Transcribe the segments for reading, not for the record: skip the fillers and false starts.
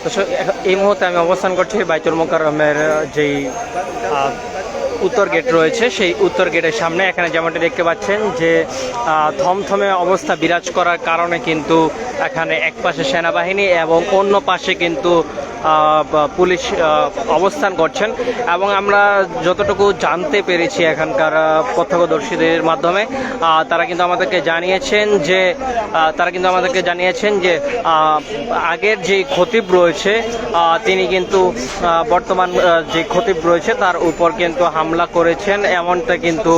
তো এই মুহূর্তে আমি অবস্থান করছি বাইতুল মোকাররমের যেই উত্তর গেট রয়েছে সেই উত্তর গেটের সামনে। এখানে যেমনটি দেখতে পাচ্ছেন যে থমথমে অবস্থা বিরাজ করার কারণে কিন্তু এখানে এক পাশে সেনাবাহিনী এবং অন্য পাশে কিন্তু পুলিশ অবস্থান করছেন। এবং আমরা যতটুকু জানতে পেরেছি এখানকার প্রত্যক্ষদর্শীদের মাধ্যমে তারা কিন্তু আমাদেরকে জানিয়েছেন যে আগের যে খতিব রয়েছে তিনি কিন্তু বর্তমান যে খতিব রয়েছে তার উপর কিন্তু হামলা করেছেন, এমনটা কিন্তু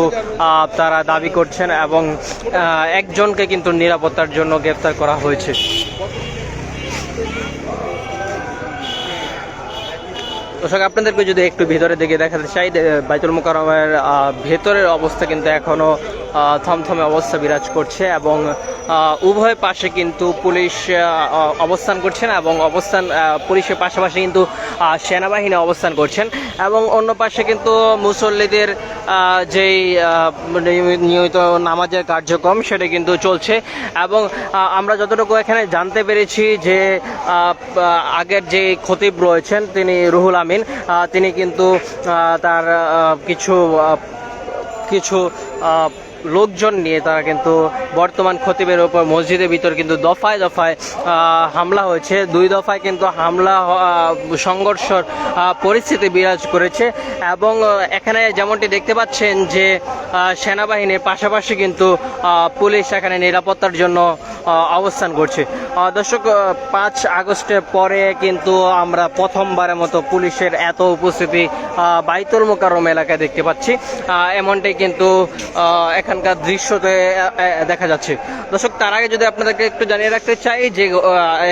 তারা দাবি করছেন এবং একজনকে কিন্তু নিরাপত্তার জন্য গ্রেফতার করা হয়েছে। দর্শক, আপনাদেরকে যদি একটু ভিতরে দিকে দেখাতে চাই, বাইতুল মোকাররমের ভেতরের অবস্থা কিন্তু এখনও থমথমে অবস্থা বিরাজ করছে এবং উভয় পাশে কিন্তু পুলিশ অবস্থান করছেন এবং পুলিশের পাশাপাশি কিন্তু সেনাবাহিনী অবস্থান করছেন এবং অন্য পাশে কিন্তু মুসল্লিদের যেই নিয়মিত নামাজের কার্যক্রম সেটা কিন্তু চলছে। এবং আমরা যতটুকু এখানে জানতে পেরেছি যে আগের যে খতিব রয়েছেন তিনি রুহুল আমিন, তিনি কিন্তু তার কিছু লোকজন নিয়ে তারা কিন্তু বর্তমান খতিবের উপর মসজিদের ভিতর কিন্তু দফায় দফায় হামলা হয়েছে। 2 দফায় কিন্তু হামলা সংঘর্ষর পরিস্থিতি বিরাজ করেছে এবং এখানে যেমনটি দেখতে পাচ্ছেন যে সেনাবাহিনীর পাশাপাশি কিন্তু পুলিশ এখানে নিরাপত্তার জন্য অবস্থান করছে। দর্শক, 5 আগস্টের পরে কিন্তু আমরা প্রথমবারের মতো পুলিশের এত উপস্থিতি বাইতুল মোকাররম এলাকায় দেখতে পাচ্ছি, এমনটাই কিন্তু এখানকার দৃশ্যতে দেখা যাচ্ছে। দর্শক, তার আগে যদি আপনাদেরকে একটু জানিয়ে রাখতে চাই যে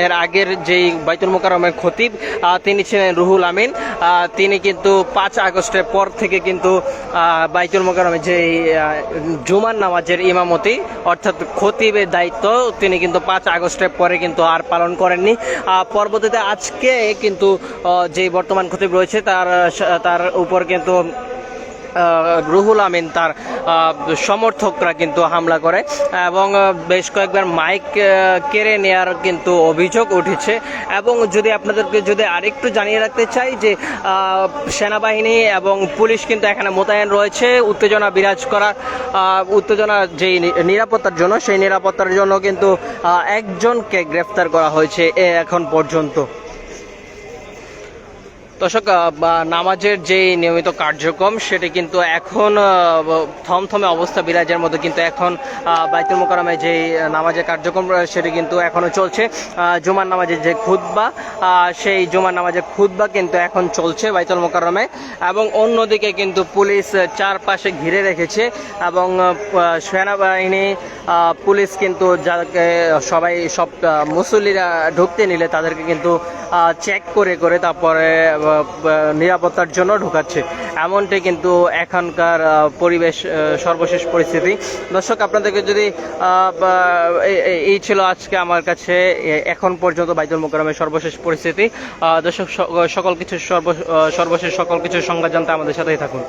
এর আগের যেই বাইতুল মোকাররমের খতিব তিনি ছিলেন রুহুল আমিন, তিনি কিন্তু 5 আগস্টের পর থেকে কিন্তু বাইতুল মোকাররমের যেই জুমার নামাজের ইমামতি অর্থাৎ খতিবের দায়িত্ব তিনি কিন্তু 5 আগস্টের পরে কিন্তু আর পালন করেননি। পরবর্তীতে আজকে কিন্তু যে বর্তমান খতিব রয়েছে তার উপর কিন্তু রুহুল আমিন তার সমর্থকরা কিন্তু হামলা করে এবং বেশ কয়েকবার মাইক কেড়ে নেওয়ার কিন্তু অভিযোগ উঠেছে। এবং আপনাদেরকে আরেকটু জানিয়ে রাখতে চাই যে সেনাবাহিনী এবং পুলিশ কিন্তু এখানে মোতায়েন রয়েছে উত্তেজনা যেই নিরাপত্তার জন্য, সেই নিরাপত্তার জন্য কিন্তু একজনকে গ্রেফতার করা হয়েছে এখন পর্যন্ত। দর্শক, নামাজের যে নিয়মিত কার্যক্রম সেটি কিন্তু এখন থমথমে অবস্থা বিরাজের মধ্যে কিন্তু এখন বাইতুল মোকাররমে যে নামাজের কার্যক্রম সেটি কিন্তু এখনও চলছে। জুমার নামাজের যে খুতবা সেই জুমার নামাজের খুতবা কিন্তু এখন চলছে বাইতুল মোকাররমে এবং অন্যদিকে কিন্তু পুলিশ চারপাশে ঘিরে রেখেছে এবং সেনাবাহিনী পুলিশ কিন্তু যাকে সব মুসল্লিরা ঢুকতে নিলে তাদেরকে কিন্তু চেক করে তারপরে নিরাপত্তার জন্য ঢোকাচ্ছে, এমনটাই কিন্তু এখানকার পরিবেশ সর্বশেষ পরিস্থিতি। দর্শক, আপনাদেরকে এই ছিল আজকে আমার কাছে এখন পর্যন্ত বাইতুল মোকাররমের সর্বশেষ পরিস্থিতি। দর্শক, সর্বশেষ সকল কিছু সংবাদ জানতে আমাদের সাথেই থাকুন।